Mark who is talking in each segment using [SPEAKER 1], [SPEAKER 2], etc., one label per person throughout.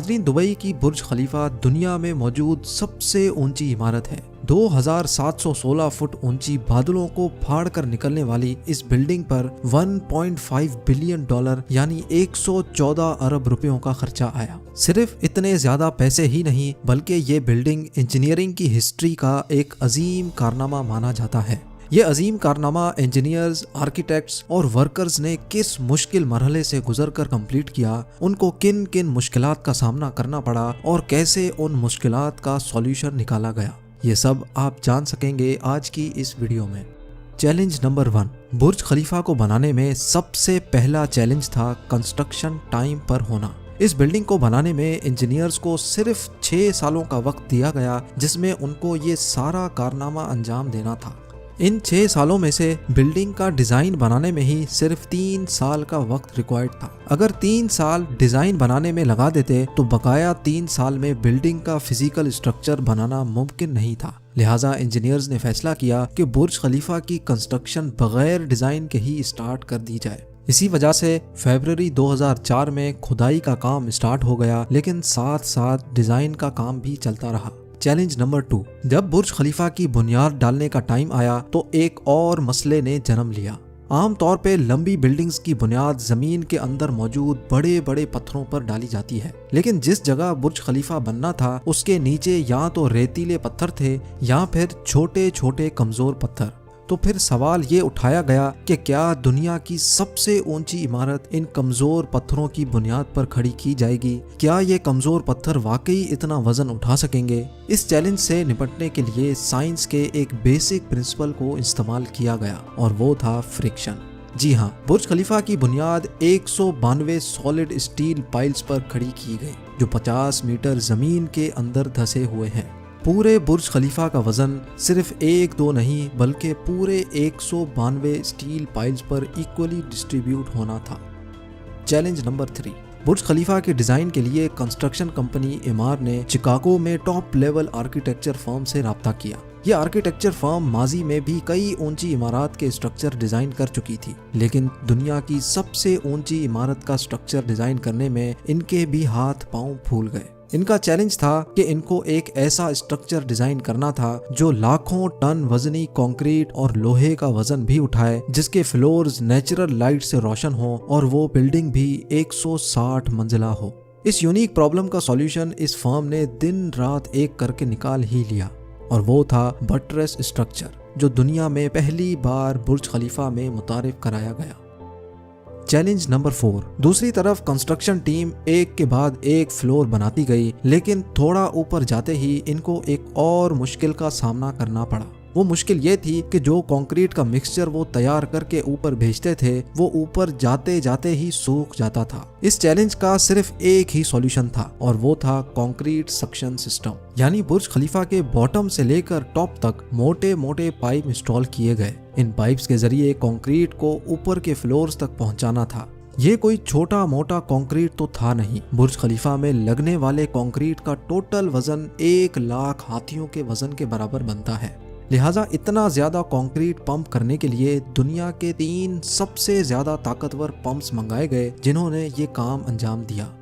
[SPEAKER 1] नाज़रीन, दुबई की बुर्ज खलीफा दुनिया में मौजूद सबसे ऊंची इमारत है। 2716 फुट ऊंची बादलों को फाड़ कर निकलने वाली इस बिल्डिंग पर 1.5 बिलियन डॉलर यानी 114 अरब रुपयों का खर्चा आया। सिर्फ इतने ज्यादा पैसे ही नहीं बल्कि ये बिल्डिंग इंजीनियरिंग की हिस्ट्री का एक अजीम कारनामा माना जाता है। ये अजीम कारनामा इंजीनियर्स, आर्किटेक्ट्स और वर्कर्स ने किस मुश्किल मरहले से गुजरकर कंप्लीट किया, उनको किन किन मुश्किलात का सामना करना पड़ा और कैसे उन मुश्किलात का सॉल्यूशन निकाला गया, ये सब आप जान सकेंगे आज की इस वीडियो में। चैलेंज नंबर 1, बुर्ज खलीफा को बनाने में सबसे पहला चैलेंज था कंस्ट्रक्शन टाइम पर होना। इस बिल्डिंग को बनाने में इंजीनियर्स को सिर्फ 6 सालों का वक्त दिया गया, जिसमें उनको ये सारा कारनामा अंजाम देना था। इन 6 सालों में से बिल्डिंग का डिजाइन बनाने में ही सिर्फ 3 साल का वक्त रिक्वायर्ड था। अगर 3 साल डिजाइन बनाने में लगा देते तो बकाया 3 साल में बिल्डिंग का फिजिकल स्ट्रक्चर बनाना मुमकिन नहीं था। लिहाजा इंजीनियर्स ने फैसला किया कि बुर्ज खलीफा की कंस्ट्रक्शन बगैर डिजाइन के ही स्टार्ट कर दी जाए। इसी वजह से फरवरी 2004 में खुदाई का काम स्टार्ट हो गया, लेकिन साथ साथ डिजाइन का काम भी चलता रहा। चैलेंज नंबर 2, जब बुर्ज खलीफा की बुनियाद डालने का टाइम आया तो एक और मसले ने जन्म लिया। आम तौर पे लंबी बिल्डिंग्स की बुनियाद जमीन के अंदर मौजूद बड़े बड़े पत्थरों पर डाली जाती है, लेकिन जिस जगह बुर्ज खलीफा बनना था उसके नीचे या तो रेतीले पत्थर थे या फिर छोटे छोटे कमजोर पत्थर। तो फिर सवाल ये उठाया गया कि क्या दुनिया की सबसे ऊंची इमारत इन कमजोर पत्थरों की बुनियाद पर खड़ी की जाएगी? क्या ये कमजोर पत्थर वाकई इतना वजन उठा सकेंगे? इस चैलेंज से निपटने के लिए साइंस के एक बेसिक प्रिंसिपल को इस्तेमाल किया गया और वो था फ्रिक्शन। जी हाँ, बुर्ज खलीफा की बुनियाद 192 सॉलिड स्टील पाइल्स पर खड़ी की गई, जो 50 मीटर जमीन के अंदर धंसे हुए हैं। पूरे बुर्ज खलीफा का वजन सिर्फ 1-2 नहीं बल्कि पूरे 192 स्टील पाइल्स पर इक्वली डिस्ट्रीब्यूट होना था। चैलेंज नंबर 3, बुर्ज खलीफा के डिजाइन के लिए कंस्ट्रक्शन कंपनी एमार ने शिकागो में टॉप लेवल आर्किटेक्चर फर्म से राब्ता किया। यह आर्किटेक्चर फर्म माजी में भी कई ऊंची इमारत के स्ट्रक्चर डिजाइन कर चुकी थी, लेकिन दुनिया की सबसे ऊंची इमारत का स्ट्रक्चर डिजाइन करने में इनके भी हाथ पांव फूल गए। इनका चैलेंज था कि इनको एक ऐसा स्ट्रक्चर डिजाइन करना था जो लाखों टन वजनी कंक्रीट और लोहे का वजन भी उठाए, जिसके फ्लोर्स नेचुरल लाइट से रोशन हो और वो बिल्डिंग भी 160 मंजिला हो। इस यूनिक प्रॉब्लम का सॉल्यूशन इस फर्म ने दिन रात एक करके निकाल ही लिया और वो था बटरेस स्ट्रक्चर, जो दुनिया में पहली बार बुर्ज खलीफा में मुतारिफ कराया गया। चैलेंज नंबर 4, दूसरी तरफ कंस्ट्रक्शन टीम एक के बाद एक फ्लोर बनाती गई, लेकिन थोड़ा ऊपर जाते ही इनको एक और मुश्किल का सामना करना पड़ा। वो मुश्किल ये थी कि जो कंक्रीट का मिक्सचर वो तैयार करके ऊपर भेजते थे वो ऊपर जाते जाते ही सूख जाता था। इस चैलेंज का सिर्फ एक ही सॉल्यूशन था और वो था कंक्रीट सक्शन सिस्टम, यानी बुर्ज खलीफा के बॉटम से लेकर टॉप तक मोटे मोटे पाइप इंस्टॉल किए गए। इन पाइप्स के जरिए कंक्रीट को ऊपर के फ्लोर्स तक पहुंचाना था। ये कोई छोटा मोटा कंक्रीट तो था नहीं। बुर्ज खलीफा में लगने वाले कंक्रीट का टोटल वजन 1 लाख हाथियों के वजन के बराबर बनता है। लिहाजा इतना ज्यादा कंक्रीट पंप करने के लिए दुनिया के 3 सबसे ज्यादा ताकतवर पंप्स मंगाए गए, जिन्होंने ये काम अंजाम दिया।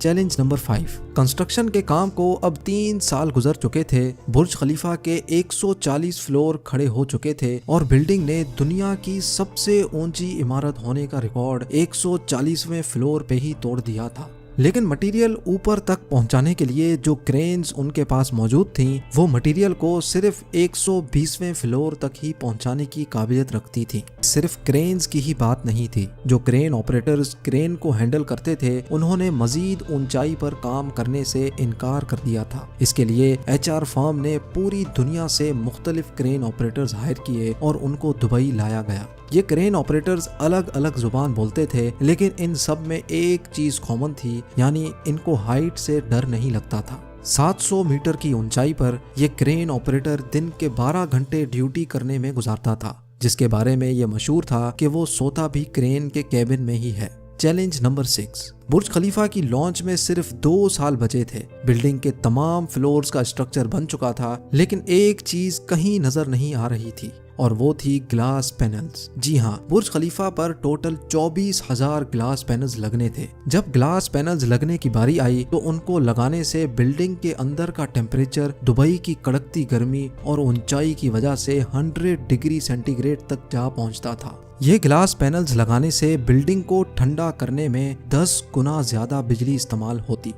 [SPEAKER 1] चैलेंज नंबर 5, कंस्ट्रक्शन के काम को अब 3 साल गुजर चुके थे। बुर्ज खलीफा के 140 फ्लोर खड़े हो चुके थे और बिल्डिंग ने दुनिया की सबसे ऊंची इमारत होने का रिकॉर्ड 140वें फ्लोर पे ही तोड़ दिया था। लेकिन मटेरियल ऊपर तक पहुंचाने के लिए जो क्रेन्स उनके पास मौजूद थीं, वो मटेरियल को सिर्फ 120वें फ्लोर तक ही पहुंचाने की काबिलियत रखती थी। सिर्फ क्रेन्स की ही बात नहीं थी, जो क्रेन ऑपरेटर्स क्रेन को हैंडल करते थे उन्होंने मजीद ऊंचाई पर काम करने से इनकार कर दिया था। इसके लिए HR फर्म ने पूरी दुनिया से मुख्तलिफ क्रेन ऑपरेटर्स हायर किए और उनको दुबई लाया गया। ये क्रेन ऑपरेटर्स अलग अलग जुबान बोलते थे, लेकिन इन सब में एक चीज कॉमन थी, यानी इनको हाइट से डर नहीं लगता था। 700 मीटर की ऊंचाई पर यह क्रेन ऑपरेटर दिन के 12 घंटे ड्यूटी करने में गुजारता था, जिसके बारे में यह मशहूर था कि वो सोता भी क्रेन के केबिन में ही है। चैलेंज नंबर 6, बुर्ज खलीफा की लॉन्च में सिर्फ 2 साल बचे थे। बिल्डिंग के तमाम फ्लोर्स का स्ट्रक्चर बन चुका था, लेकिन एक चीज कहीं नजर नहीं आ रही थी। اور وہ تھی گلاس پینلز۔ جی ہاں، برج خلیفہ پر ٹوٹل 24,000 گلاس پینلز لگنے تھے۔ جب گلاس پینلز لگنے کی باری آئی تو ان کو لگانے سے بلڈنگ کے اندر کا ٹیمپریچر دبئی کی کڑکتی گرمی اور اونچائی کی وجہ سے 100 ڈگری سینٹی گریڈ تک جا پہنچتا تھا۔ یہ گلاس پینلز لگانے سے بلڈنگ کو ٹھنڈا کرنے میں 10 گنا زیادہ بجلی استعمال ہوتی۔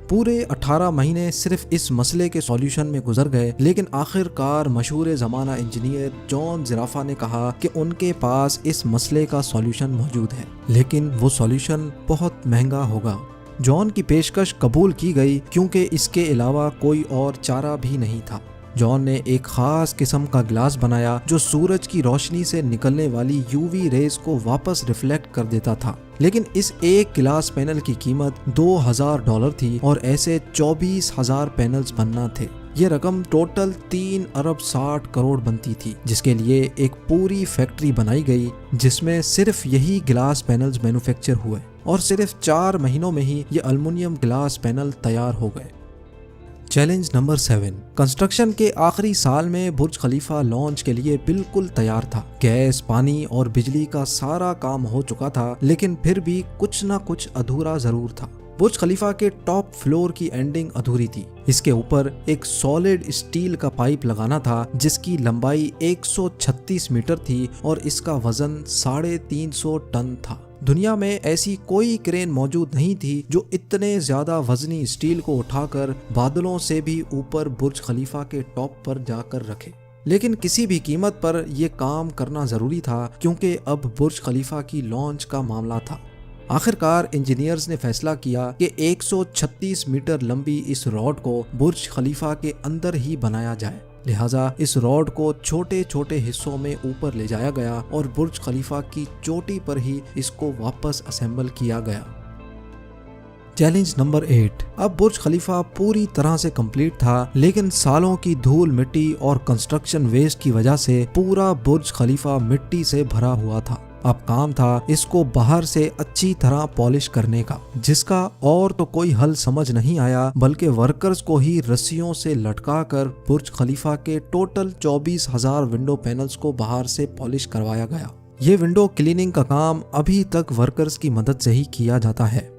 [SPEAKER 1] پورے 18 مہینے صرف اس مسئلے کے سولیوشن میں گزر گئے، لیکن آخر کار مشہور زمانہ انجینئر جان زرافہ نے کہا کہ ان کے پاس اس مسئلے کا سولیوشن موجود ہے، لیکن وہ سولیوشن بہت مہنگا ہوگا۔ جان کی پیشکش قبول کی گئی کیونکہ اس کے علاوہ کوئی اور چارہ بھی نہیں تھا۔ جان نے ایک خاص قسم کا گلاس بنایا جو سورج کی روشنی سے نکلنے والی UV ریز کو واپس ریفلیکٹ کر دیتا تھا، لیکن اس ایک گلاس پینل کی قیمت $2,000 تھی اور ایسے 24,000 پینلز بننا تھے۔ یہ رقم ٹوٹل 3 ارب 60 کروڑ بنتی تھی، جس کے لیے ایک پوری فیکٹری بنائی گئی جس میں صرف یہی گلاس پینلز مینوفیکچر ہوئے، اور صرف 4 مہینوں میں ہی یہ الومنیم گلاس پینل تیار ہو گئے۔ چیلنج نمبر 7، کنسٹرکشن کے آخری سال میں برج خلیفہ لانچ کے لیے بالکل تیار تھا۔ گیس، پانی اور بجلی کا سارا کام ہو چکا تھا، لیکن پھر بھی کچھ نہ کچھ ادھورا ضرور تھا۔ برج خلیفہ کے ٹاپ فلور کی اینڈنگ ادھوری تھی۔ اس کے اوپر ایک سالڈ اسٹیل کا پائپ لگانا تھا جس کی لمبائی 136 میٹر تھی اور اس کا وزن 350 ٹن تھا۔ دنیا میں ایسی کوئی کرین موجود نہیں تھی جو اتنے زیادہ وزنی اسٹیل کو اٹھا کر بادلوں سے بھی اوپر برج خلیفہ کے ٹاپ پر جا کر رکھے، لیکن کسی بھی قیمت پر یہ کام کرنا ضروری تھا کیونکہ اب برج خلیفہ کی لانچ کا معاملہ تھا۔ آخر کار انجینئرز نے فیصلہ کیا کہ 136 میٹر لمبی اس راڈ کو برج خلیفہ کے اندر ہی بنایا جائے، لہٰذا اس راڈ کو چھوٹے چھوٹے حصوں میں اوپر لے جایا گیا اور برج خلیفہ کی چوٹی پر ہی اس کو واپس اسمبل کیا گیا۔ چیلنج نمبر 8، اب برج خلیفہ پوری طرح سے کمپلیٹ تھا، لیکن سالوں کی دھول مٹی اور کنسٹرکشن ویسٹ کی وجہ سے پورا برج خلیفہ مٹی سے بھرا ہوا تھا۔ اب کام تھا اس کو باہر سے اچھی طرح پالش کرنے کا، جس کا اور تو کوئی حل سمجھ نہیں آیا بلکہ ورکرز کو ہی رسیوں سے لٹکا کر برج خلیفہ کے ٹوٹل 24,000 ونڈو پینلز کو باہر سے پالش کروایا گیا۔ یہ ونڈو کلیننگ کا کام ابھی تک ورکرز کی مدد سے ہی کیا جاتا ہے۔